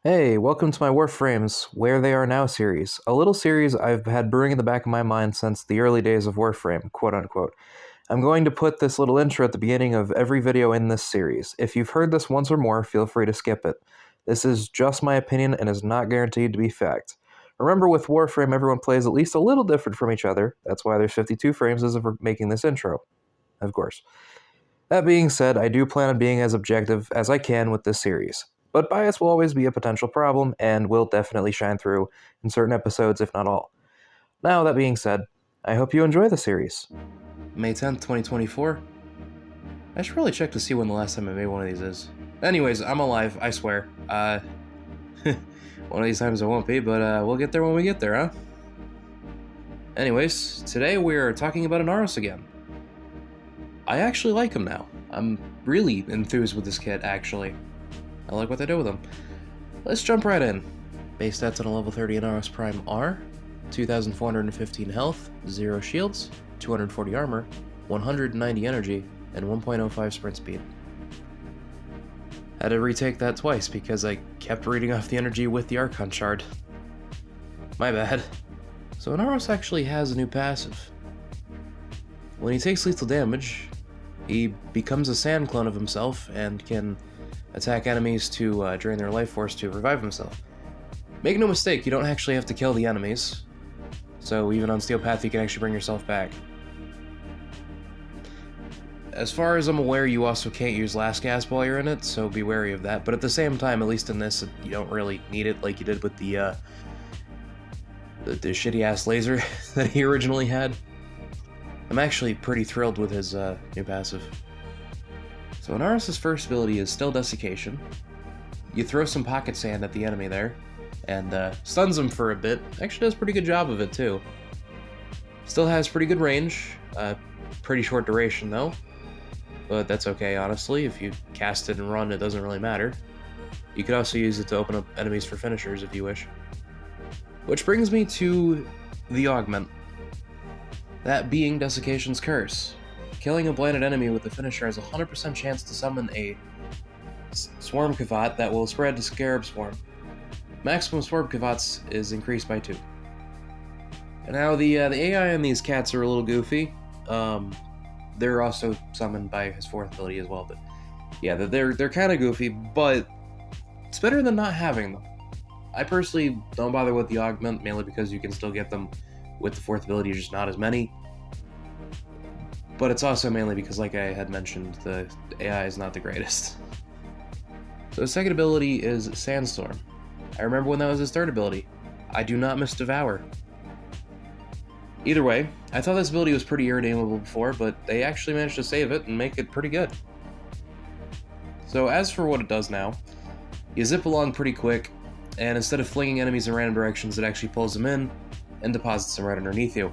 Hey, welcome to my Warframes, Where They Are Now series, a little series I've had brewing in the back of my mind since the early days of Warframe, quote-unquote. I'm going to put this little intro at the beginning of every video in this series. If you've heard this once or more, feel free to skip it. This is just my opinion and is not guaranteed to be fact. Remember, with Warframe, everyone plays at least a little different from each other. That's why there's 52 frames as of making this intro, of course. That being said, I do plan on being as objective as I can with this series. But bias will always be a potential problem, and will definitely shine through in certain episodes, if not all. Now, that being said, I hope you enjoy the series. May 10th, 2024. I should probably check to see when the last time I made one of these is. Anyways, I'm alive, I swear. One of these times I won't be, but we'll get there when we get there, huh? Anyways, today we're talking about Inaros again. I actually like him now. I'm really enthused with this kit, actually. I like what they do with him. Let's jump right in. Base stats on a level 30 Inaros Prime are 2,415 health, 0 shields, 240 armor, 190 energy, and 1.05 sprint speed. Had to retake that twice because I kept reading off the energy with the Archon shard. My bad. So Inaros actually has a new passive. When he takes lethal damage, he becomes a sand clone of himself and can attack enemies to drain their life force to revive himself. Make no mistake, you don't actually have to kill the enemies, so even on Steel Path you can actually bring yourself back. As far as I'm aware, you also can't use Last Gasp while you're in it, so be wary of that, but at the same time, at least in this, you don't really need it like you did with the shitty-ass laser that he originally had. I'm actually pretty thrilled with his new passive. So Inaros' first ability is Still Desiccation. You throw some pocket sand at the enemy there, and stuns him for a bit. Actually does a pretty good job of it too. Still has pretty good range, pretty short duration though, but that's okay honestly. If you cast it and run, it doesn't really matter. You could also use it to open up enemies for finishers if you wish. Which brings me to the Augment. That being Desiccation's Curse. Killing a blinded enemy with the finisher has a 100% chance to summon a Swarm Kavat that will spread to Scarab Swarm. Maximum Swarm Kavats is increased by 2. And now the AI on these cats are a little goofy. They're also summoned by his 4th ability as well, but yeah, they're kind of goofy, but it's better than not having them. I personally don't bother with the Augment, mainly because you can still get them with the 4th ability, just not as many. But it's also mainly because, like I had mentioned, the AI is not the greatest. So his second ability is Sandstorm. I remember when that was his 3rd ability. I do not miss Devour. Either way, I thought this ability was pretty irredeemable before, but they actually managed to save it and make it pretty good. So as for what it does now, you zip along pretty quick, and instead of flinging enemies in random directions, it actually pulls them in and deposits them right underneath you.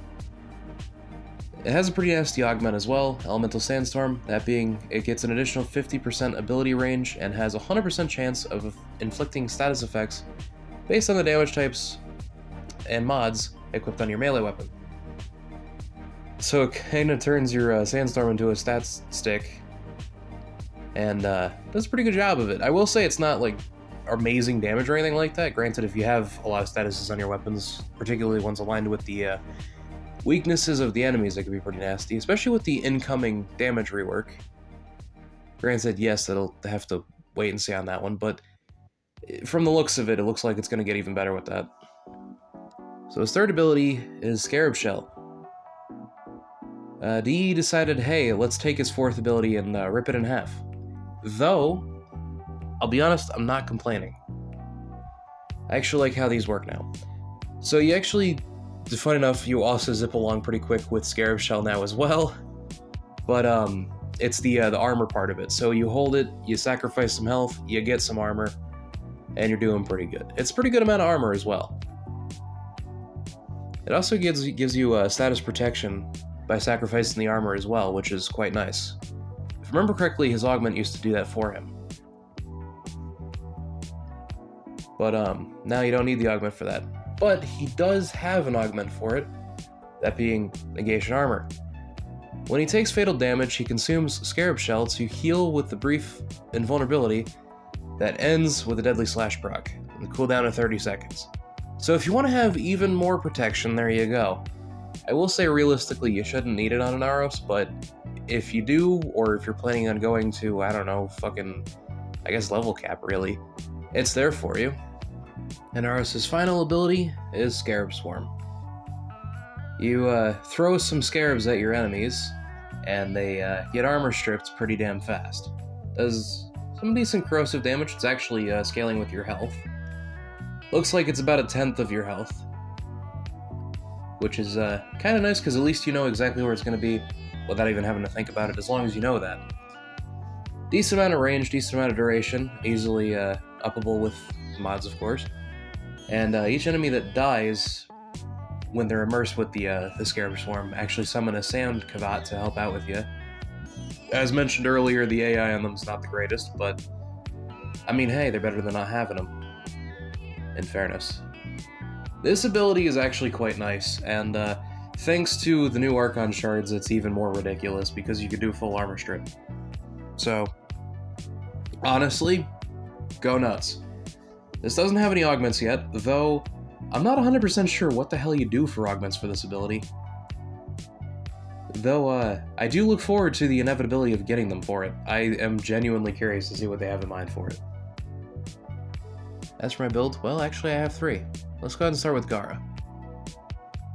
It has a pretty nasty augment as well, Elemental Sandstorm, that being it gets an additional 50% ability range and has a 100% chance of inflicting status effects based on the damage types and mods equipped on your melee weapon. So it kinda turns your Sandstorm into a stats stick, and does a pretty good job of it. I will say it's not like amazing damage or anything like that. Granted, if you have a lot of statuses on your weapons, particularly ones aligned with the weaknesses of the enemies, that could be pretty nasty, especially with the incoming damage rework. Granted, yes, it'll have to wait and see on that one, but from the looks of it, it looks like it's going to get even better with that. So his 3rd ability is Scarab Shell. DE decided, hey, let's take his 4th ability and rip it in half. Though, I'll be honest, I'm not complaining. I actually like how these work now. So you actually, fun enough, you also zip along pretty quick with Scarab Shell now as well, but it's the armor part of it. So you hold it, you sacrifice some health, you get some armor, and you're doing pretty good. It's a pretty good amount of armor as well. It also gives you status protection by sacrificing the armor as well, which is quite nice. If I remember correctly, his augment used to do that for him. But now you don't need the augment for that. But he does have an augment for it, that being Negation Armor. When he takes fatal damage, he consumes Scarab Shell to heal with the brief invulnerability that ends with a deadly slash proc. and cooldown of 30 seconds. So if you want to have even more protection, there you go. I will say realistically you shouldn't need it on Inaros, but if you do, or if you're planning on going to, I don't know, fucking, I guess level cap really, it's there for you. Inaros' final ability is Scarab Swarm. You throw some scarabs at your enemies, and they get armor stripped pretty damn fast. Does some decent corrosive damage. It's actually scaling with your health. Looks like it's about 1/10 of your health, which is kind of nice because at least you know exactly where it's going to be without even having to think about it, as long as you know that. Decent amount of range, decent amount of duration, easily uppable with mods, of course. And each enemy that dies when they're immersed with the Scarab Swarm actually summon a sand cavat to help out with you. As mentioned earlier, the AI on them's not the greatest, but I mean, hey, they're better than not having them, in fairness. This ability is actually quite nice, and thanks to the new Archon shards, it's even more ridiculous because you can do full armor strip. So, honestly, go nuts. This doesn't have any augments yet, though I'm not 100% sure what the hell you do for augments for this ability. Though, I do look forward to the inevitability of getting them for it. I am genuinely curious to see what they have in mind for it. As for my build, well, actually I have 3. Let's go ahead and start with Gara.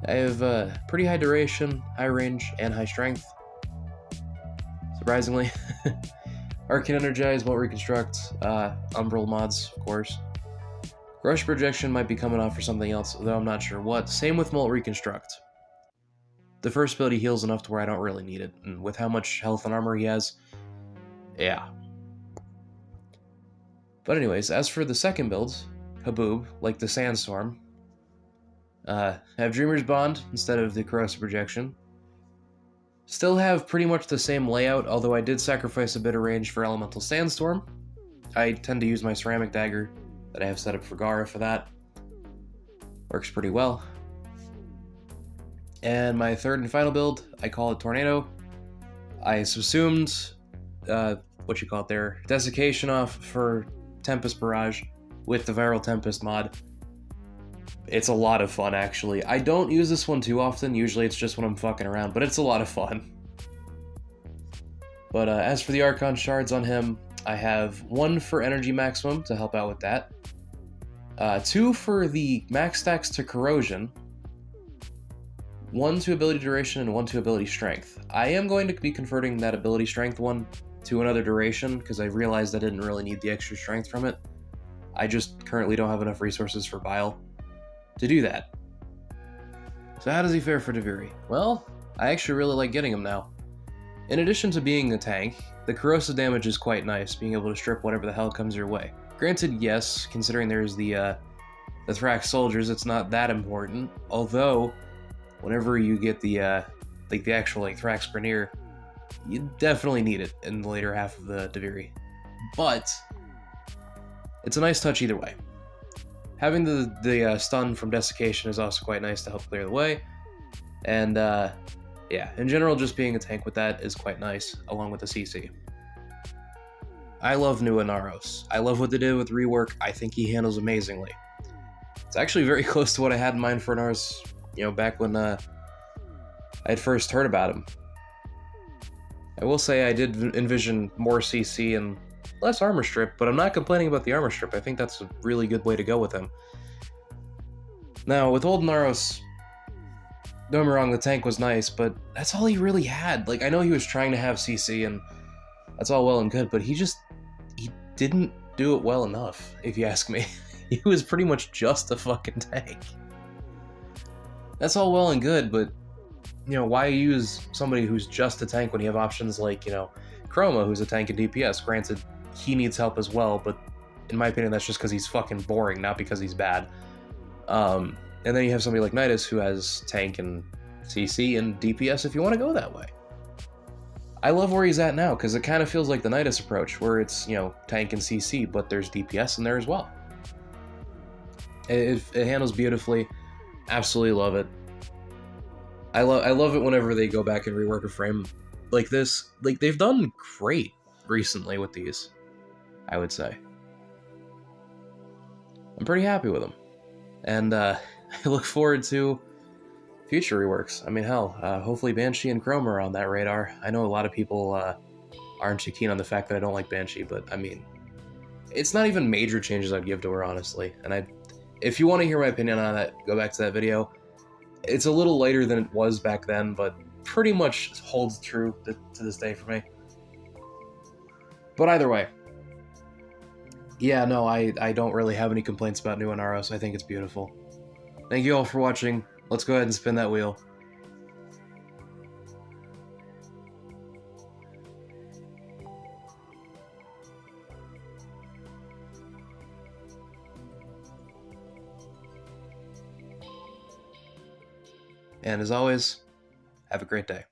I have pretty high duration, high range, and high strength. Surprisingly. Arcane Energize, Molt Reconstruct, Umbral mods, of course. Rush Projection might be coming off for something else, though I'm not sure what. Same with Molt Reconstruct. The first ability heals enough to where I don't really need it, and with how much health and armor he has, yeah. But anyways, as for the second build, Haboob, like the Sandstorm, have Dreamer's Bond instead of the Corrosive Projection. Still have pretty much the same layout, although I did sacrifice a bit of range for Elemental Sandstorm. I tend to use my Ceramic Dagger that I have set up for Gara for that. Works pretty well. And my third and final build, I call it Tornado. I subsumed, Desiccation off for Tempest Barrage with the Viral Tempest mod. It's a lot of fun, actually. I don't use this one too often, usually it's just when I'm fucking around, but it's a lot of fun. But as for the Archon shards on him, I have 1 for Energy Maximum to help out with that. 2 for the max stacks to Corrosion. 1 to Ability Duration and 1 to Ability Strength. I am going to be converting that Ability Strength one to another duration, because I realized I didn't really need the extra strength from it. I just currently don't have enough resources for Bile to do that. So how does he fare for Deviri? Well, I actually really like getting him now. In addition to being a tank, the corrosive damage is quite nice, being able to strip whatever the hell comes your way. Granted, yes, considering there's the Thrax soldiers, it's not that important, although whenever you get the actual Thrax Grenier, you definitely need it in the later half of the Deviri. But it's a nice touch either way. Having the stun from Desiccation is also quite nice to help clear the way. And yeah, in general, just being a tank with that is quite nice, along with the CC. I love new Inaros. I love what they did with Rework. I think he handles amazingly. It's actually very close to what I had in mind for Inaros, back when I had first heard about him. I will say I did envision more CC and less armor strip, but I'm not complaining about the armor strip. I think that's a really good way to go with him. Now, with old Inaros, don't get me wrong, the tank was nice, but that's all he really had. I know he was trying to have CC, and that's all well and good, but he didn't do it well enough, if you ask me. He was pretty much just a fucking tank. That's all well and good, but, why use somebody who's just a tank when you have options like, Chroma, who's a tank and DPS? Granted, he needs help as well, but in my opinion, that's just because he's fucking boring, not because he's bad. And then you have somebody like Nidus, who has tank and CC and DPS if you want to go that way. I love where he's at now, because it kind of feels like the Nidus approach, where it's, tank and CC, but there's DPS in there as well. It handles beautifully. Absolutely love it. I love it whenever they go back and rework a frame like this. They've done great recently with these, I would say. I'm pretty happy with them. And I look forward to future reworks. I mean, hell, hopefully Banshee and Chrome are on that radar. I know a lot of people aren't too keen on the fact that I don't like Banshee, but I mean, it's not even major changes I'd give to her, honestly. And if you want to hear my opinion on that, go back to that video. It's a little lighter than it was back then, but pretty much holds true to this day for me. But either way, yeah, no, I don't really have any complaints about new Inaros. I think it's beautiful. Thank you all for watching. Let's go ahead and spin that wheel. And as always, have a great day.